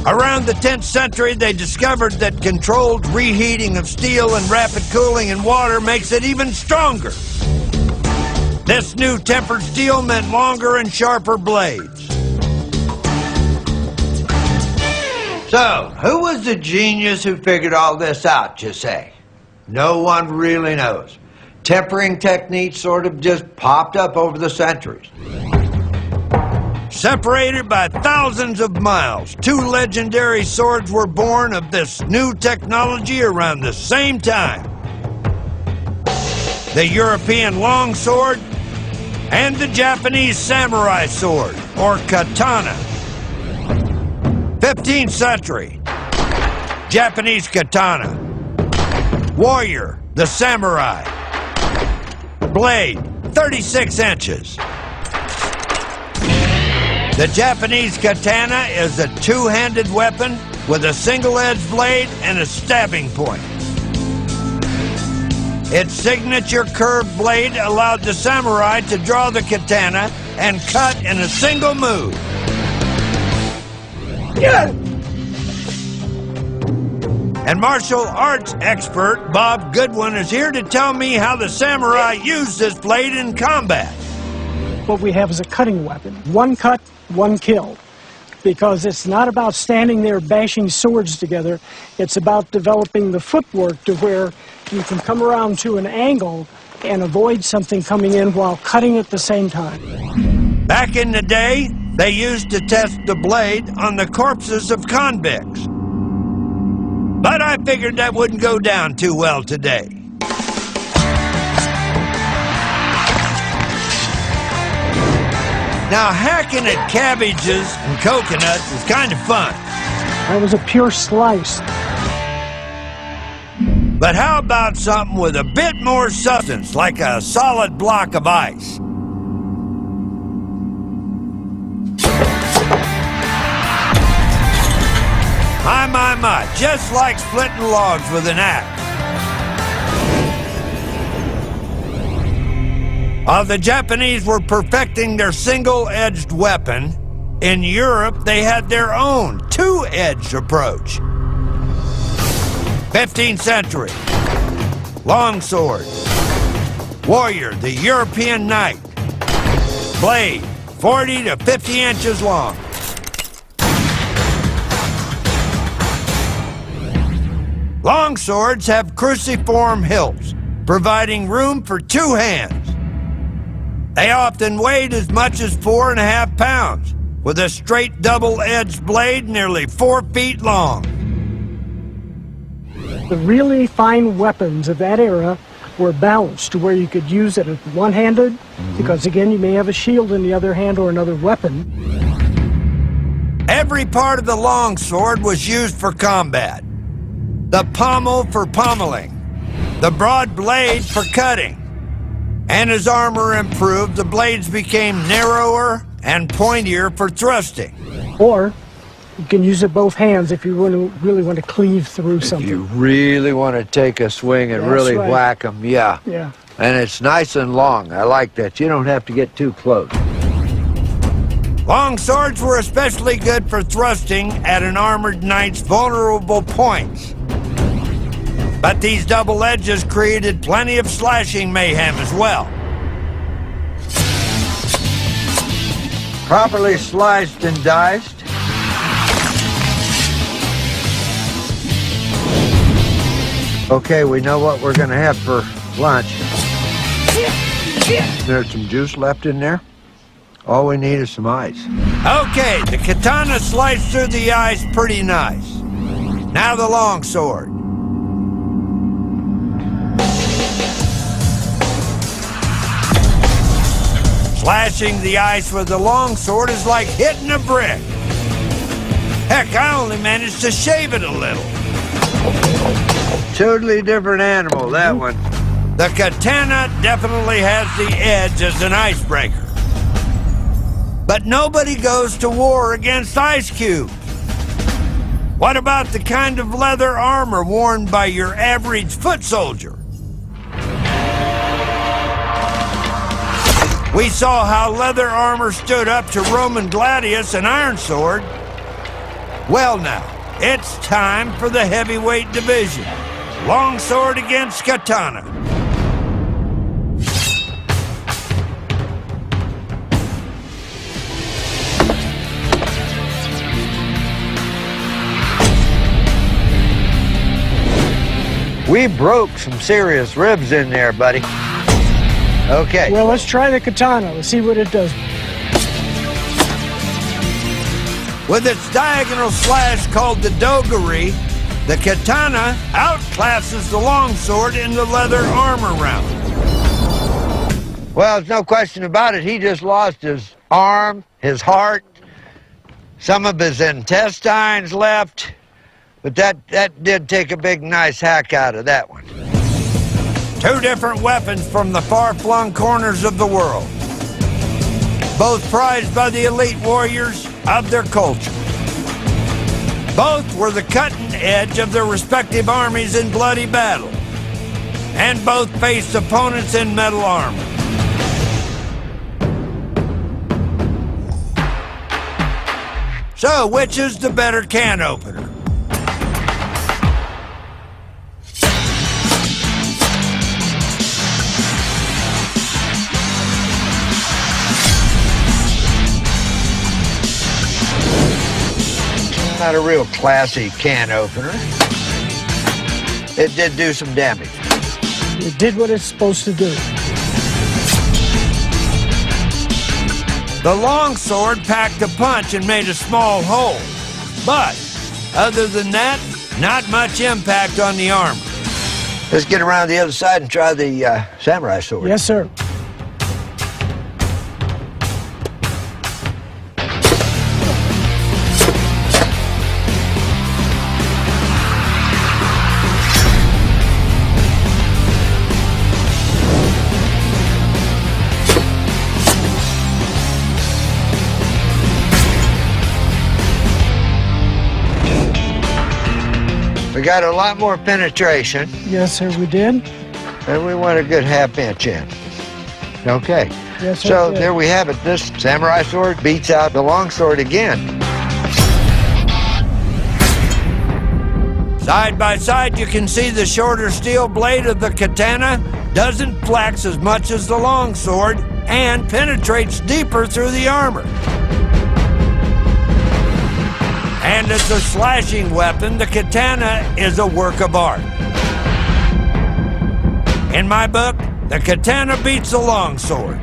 Around the 10th century, they discovered that controlled reheating of steel and rapid cooling in water makes it even stronger. This new tempered steel meant longer and sharper blades. So, who was the genius who figured all this out, you say? No one really knows. Tempering techniques sort of just popped up over the centuries. Separated by thousands of miles, two legendary swords were born of this new technology around the same time. The European longsword and the Japanese samurai sword, or katana. 15th century, Japanese katana. Warrior, the samurai. Blade, 36 inches. The Japanese katana is a two-handed weapon with a single-edged blade and a stabbing point. Its signature curved blade allowed the samurai to draw the katana and cut in a single move. Yeah. And martial arts expert Bob Goodwin is here to tell me how the samurai used this blade in combat. What we have is a cutting weapon. One cut, one kill. Because it's not about standing there bashing swords together. It's about developing the footwork to where you can come around to an angle and avoid something coming in while cutting at the same time. Back in the day, they used to test the blade on the corpses of convicts. But I figured that wouldn't go down too well today. Now, hacking at cabbages and coconuts is kind of fun. That was a pure slice. But how about something with a bit more substance, like a solid block of ice? My, just like splitting logs with an axe. While the Japanese were perfecting their single-edged weapon, in Europe they had their own two-edged approach. 15th century, longsword. Warrior, the European knight. Blade, 40 to 50 inches long. Longswords have cruciform hilts, providing room for two hands. They often weighed as much as 4.5 pounds, with a straight double-edged blade nearly 4 feet long. The really fine weapons of that era were balanced to where you could use it one-handed, because again, you may have a shield in the other hand or another weapon. Every part of the longsword was used for combat. The pommel for pommeling, the broad blade for cutting. And as armor improved, the blades became narrower and pointier for thrusting. Or you can use it both hands if you really want to cleave through something. If you really want to take a swing and really whack them, yeah. Yeah. And it's nice and long. I like that. You don't have to get too close. Long swords were especially good for thrusting at an armored knight's vulnerable points. But these double edges created plenty of slashing mayhem as well. Properly sliced and diced. Okay, we know what we're going to have for lunch. There's some juice left in there. All we need is some ice. Okay, the katana sliced through the ice pretty nice. Now the longsword. Slashing the ice with the longsword is like hitting a brick. Heck, I only managed to shave it a little. Totally different animal, that one. The katana definitely has the edge as an icebreaker. But nobody goes to war against ice cubes. What about the kind of leather armor worn by your average foot soldier? We saw how leather armor stood up to Roman gladius and iron sword. Well now, it's time for the heavyweight division. Longsword against Katana. We broke some serious ribs in there, buddy. Okay. Well, let's try the katana. Let's see what it does. With its diagonal slash called the dogari, the katana outclasses the longsword in the leather armor round. Well, there's no question about it. He just lost his arm, his heart, some of his intestines left. But that did take a big, nice hack out of that one. Two different weapons from the far-flung corners of the world. Both prized by the elite warriors of their culture. Both were the cutting edge of their respective armies in bloody battle. And both faced opponents in metal armor. So, which is the better can opener? Not a real classy can opener. It did do some damage. It did what it's supposed to do. The longsword packed a punch and made a small hole. But, other than that, not much impact on the armor. Let's get around the other side and try the samurai sword. Yes, sir. We got a lot more penetration, Yes, sir, we did. and we want a good half-inch in. Okay. Yes, sir. So we did. there we have it. This samurai sword beats out the longsword again. Side by side, you can see the shorter steel blade of the katana doesn't flex as much as the longsword and penetrates deeper through the armor. And as a slashing weapon, the katana is a work of art. In my book, the katana beats the longsword.